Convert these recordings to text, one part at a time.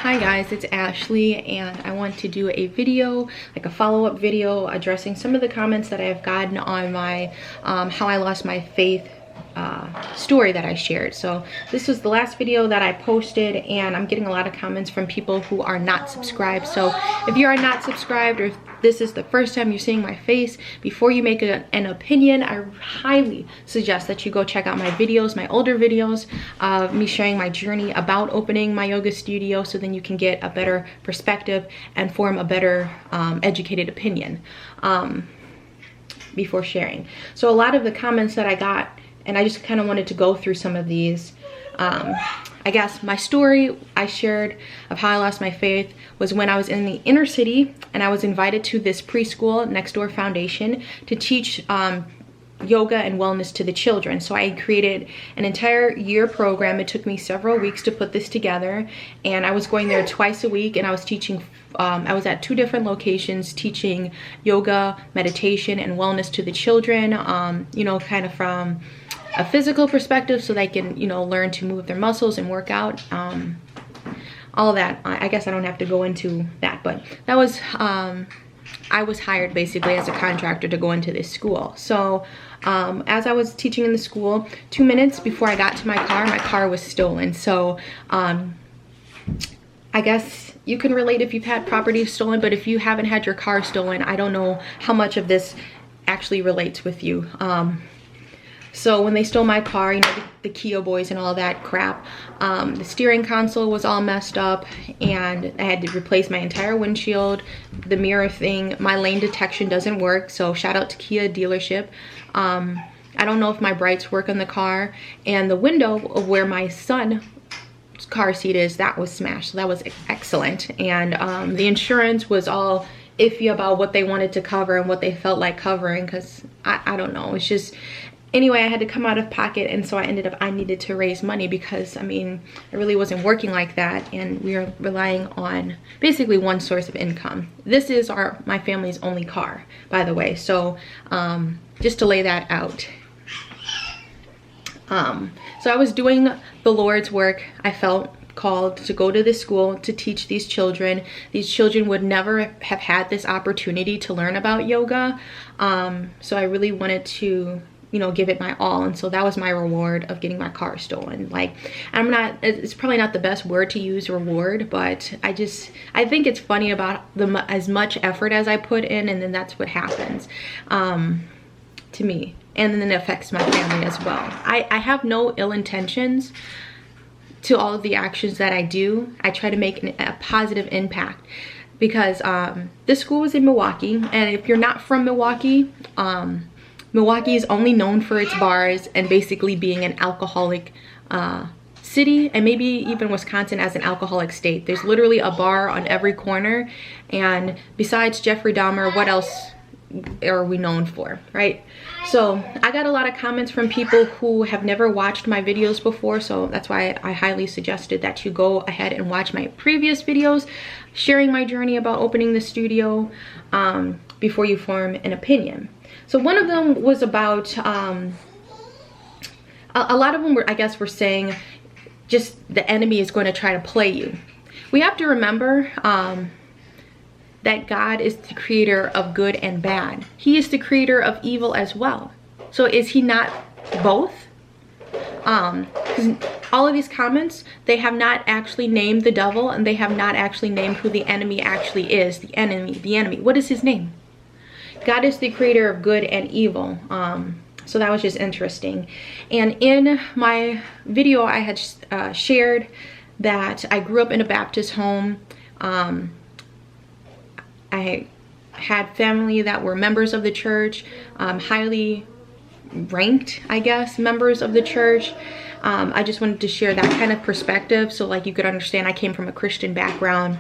Hi guys, it's Ashley, and I want to do a video, like a follow-up video, addressing some of the comments that I have gotten on my how I lost my faith story that I shared. So this was the last video that I posted, and I'm getting a lot of comments from people who are not subscribed. So if you are not subscribed, or if this is the first time you're seeing my face, before you make an opinion, I highly suggest that you go check out my videos, my older videos of me sharing my journey about opening my yoga studio, so then you can get a better perspective and form a better educated opinion before sharing. So a lot of the comments that I got, and I just kind of wanted to go through some of these. I guess my story I shared of how I lost my faith was when I was in the inner city, and I was invited to this preschool Next Door Foundation to teach yoga and wellness to the children. So I created an entire year program. It took me several weeks to put this together, and I was going there twice a week, and I was teaching I was at 2 different locations teaching yoga, meditation, and wellness to the children, you know, kind of from a physical perspective, so they can, you know, learn to move their muscles and work out, all of that. I guess I don't have to go into that, but that was I was hired basically as a contractor to go into this school. So as I was teaching in the school, 2 minutes before I got to my car was stolen. So I guess you can relate if you've had property stolen, but if you haven't had your car stolen, I don't know how much of this actually relates with you. So when they stole my car, you know, the Kia boys and all that crap, the steering console was all messed up, and I had to replace my entire windshield, the mirror thing. My lane detection doesn't work, so shout out to Kia dealership. I don't know if my brights work on the car, and the window of where my son's car seat is, that was smashed. So that was excellent. And the insurance was all iffy about what they wanted to cover and what they felt like covering, because I don't know, it's just, anyway, I had to come out of pocket, and so I needed to raise money, because I mean, it really wasn't working like that, and we are relying on basically one source of income. This is my family's only car, by the way, so just to lay that out. So I was doing the Lord's work. I felt called to go to this school to teach these children. These children would never have had this opportunity to learn about yoga, so I really wanted to, you know, give it my all. And so that was my reward of getting my car stolen. Like, it's probably not the best word to use, reward, but I think it's funny about as much effort as I put in, and then that's what happens to me, and then it affects my family as well. I have no ill intentions to all of the actions that I do. I try to make a positive impact, because this school was in Milwaukee, and if you're not from Milwaukee, Milwaukee is only known for its bars and basically being an alcoholic city, and maybe even Wisconsin as an alcoholic state. There's literally a bar on every corner, and besides Jeffrey Dahmer, what else are we known for, right? So I got a lot of comments from people who have never watched my videos before, so that's why I highly suggested that you go ahead and watch my previous videos sharing my journey about opening the studio before you form an opinion. So one of them was about, a lot of them were, I guess, were saying just the enemy is going to try to play you. We have to remember that God is the creator of good and bad. He is the creator of evil as well. So is he not both? Because all of these comments, they have not actually named the devil, and they have not actually named who the enemy actually is. The enemy. What is his name? God is the creator of good and evil. So that was just interesting. And in my video, I had shared that I grew up in a Baptist home. I had family that were members of the church, highly ranked, I guess, members of the church. I just wanted to share that kind of perspective, so like you could understand I came from a Christian background,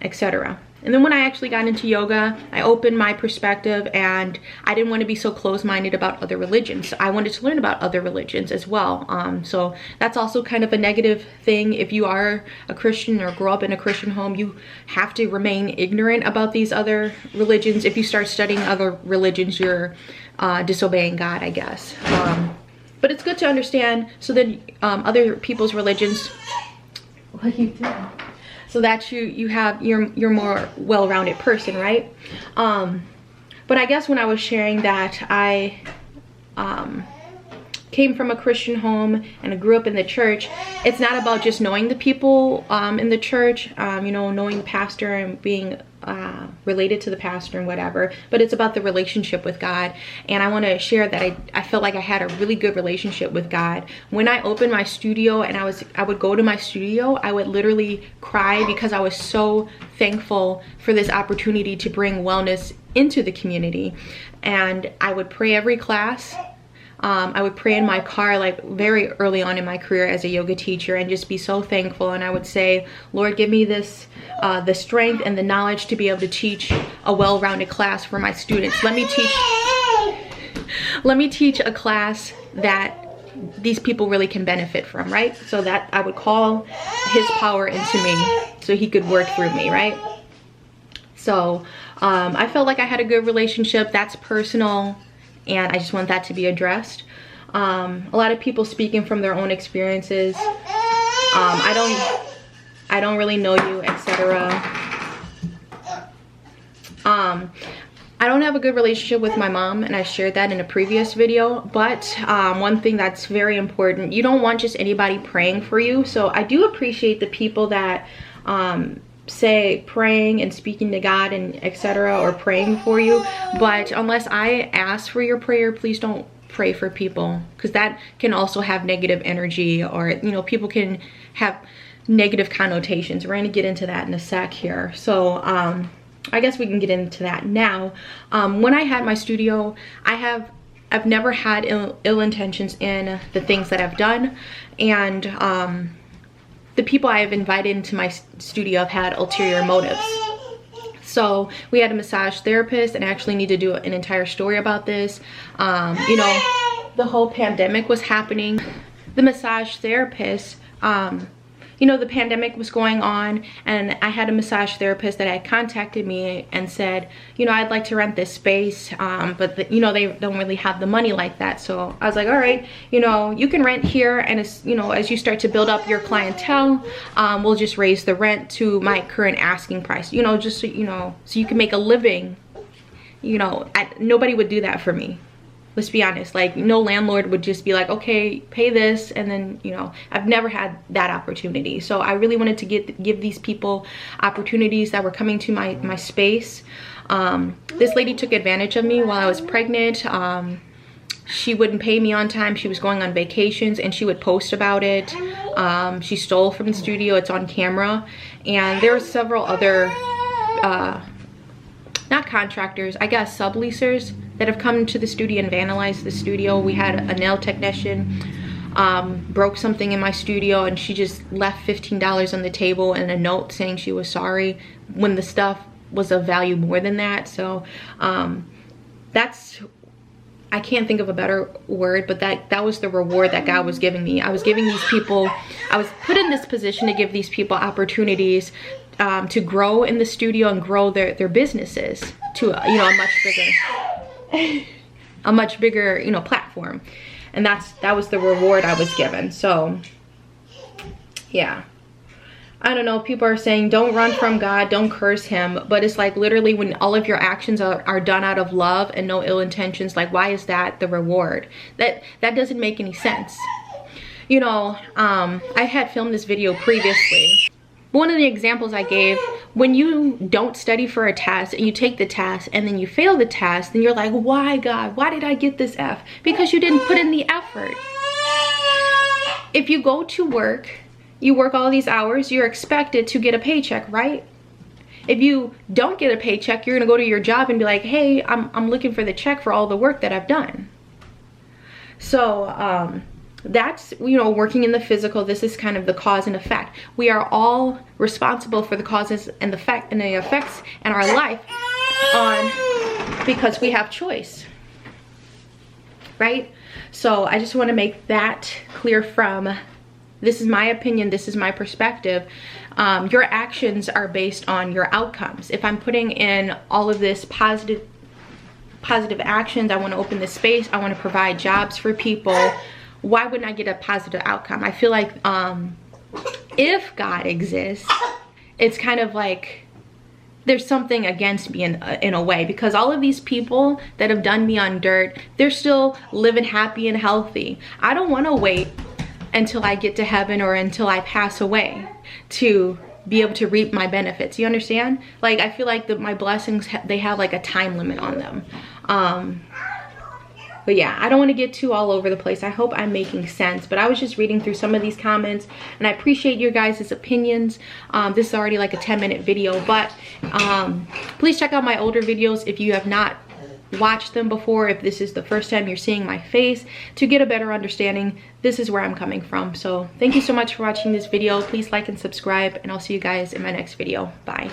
etc. And then when I actually got into yoga, I opened my perspective, and I didn't want to be so closed-minded about other religions. I wanted to learn about other religions as well. So that's also kind of a negative thing. If you are a Christian or grow up in a Christian home, you have to remain ignorant about these other religions. If you start studying other religions, you're disobeying God, I guess. But it's good to understand, so that other people's religions What are you doing? So that you're more well-rounded person, right? But I guess when I was sharing that I came from a Christian home and I grew up in the church, it's not about just knowing the people in the church, you know, knowing the pastor and being related to the pastor and whatever, but it's about the relationship with God. And I want to share that I felt like I had a really good relationship with God. When I opened my studio and I would go to my studio, I would literally cry because I was so thankful for this opportunity to bring wellness into the community. And I would pray every class. I would pray in my car, like very early on in my career as a yoga teacher, and just be so thankful. And I would say, Lord, give me this, the strength and the knowledge to be able to teach a well-rounded class for my students. Let me teach a class that these people really can benefit from, right? So that I would call his power into me so he could work through me, right? So I felt like I had a good relationship. That's personal. And I just want that to be addressed. A lot of people speaking from their own experiences. I don't really know you, etc. I don't have a good relationship with my mom, and I shared that in a previous video. But one thing that's very important, you don't want just anybody praying for you. So I do appreciate the people that say praying and speaking to God and etc. or praying for you, but unless I ask for your prayer, please don't pray for people, because that can also have negative energy, or you know, people can have negative connotations. We're going to get into that in a sec here. So I guess we can get into that now. When I had my studio, I've never had ill intentions in the things that I've done, and the people I have invited into my studio have had ulterior motives. So we had a massage therapist, and I actually need to do an entire story about this. You know, the whole pandemic was happening. The massage therapist, you know, the pandemic was going on, and I had a massage therapist that had contacted me and said, you know, I'd like to rent this space, but you know, they don't really have the money like that. So I was like, all right, you know, you can rent here, and as you know, as you start to build up your clientele, we'll just raise the rent to my current asking price, you know, just so you know, so you can make a living. You know, nobody would do that for me. Let's be honest, like no landlord would just be like, okay, pay this, and then, you know, I've never had that opportunity. So I really wanted to give these people opportunities that were coming to my space. This lady took advantage of me while I was pregnant. She wouldn't pay me on time. She was going on vacations, and she would post about it. She stole from the studio. It's on camera. And there were several other not contractors, I guess subleasers that have come to the studio and vandalized the studio. We had a nail technician broke something in my studio, and she just left $15 on the table and a note saying she was sorry when the stuff was of value more than that. So that's, I can't think of a better word, but that was the reward that God was giving me. I was giving these people, I was put in this position to give these people opportunities to grow in the studio and grow their businesses to, you know, a much bigger, you know, platform. And that was the reward I was given. So yeah, I don't know, people are saying don't run from God, don't curse him, but it's like literally when all of your actions are done out of love and no ill intentions, like why is that the reward? That doesn't make any sense. You know, I had filmed this video previously. One of the examples I gave, when you don't study for a test and you take the test and then you fail the test, then you're like, why God, why did I get this F? Because you didn't put in the effort. If you go to work, you work all these hours, you're expected to get a paycheck, right? If you don't get a paycheck, you're gonna go to your job and be like, hey, I'm looking for the check for all the work that I've done. So that's, you know, working in the physical, this is kind of the cause and effect. We are all responsible for the causes and the effects in our life because we have choice, right? So I just want to make that clear from, this is my opinion, this is my perspective. Your actions are based on your outcomes. If I'm putting in all of this positive actions, I want to open this space, I want to provide jobs for people, why wouldn't I get a positive outcome? I feel like if God exists, it's kind of like there's something against me in a way, because all of these people that have done me on dirt, they're still living happy and healthy. I don't want to wait until I get to heaven or until I pass away to be able to reap my benefits. You understand? Like, I feel like my blessings, they have like a time limit on them. But yeah, I don't want to get too all over the place. I hope I'm making sense, but I was just reading through some of these comments and I appreciate your guys' opinions. This is already like a 10-minute video, but please check out my older videos if you have not watched them before, if this is the first time you're seeing my face, to get a better understanding. This is where I'm coming from. So thank you so much for watching this video. Please like and subscribe, and I'll see you guys in my next video. Bye.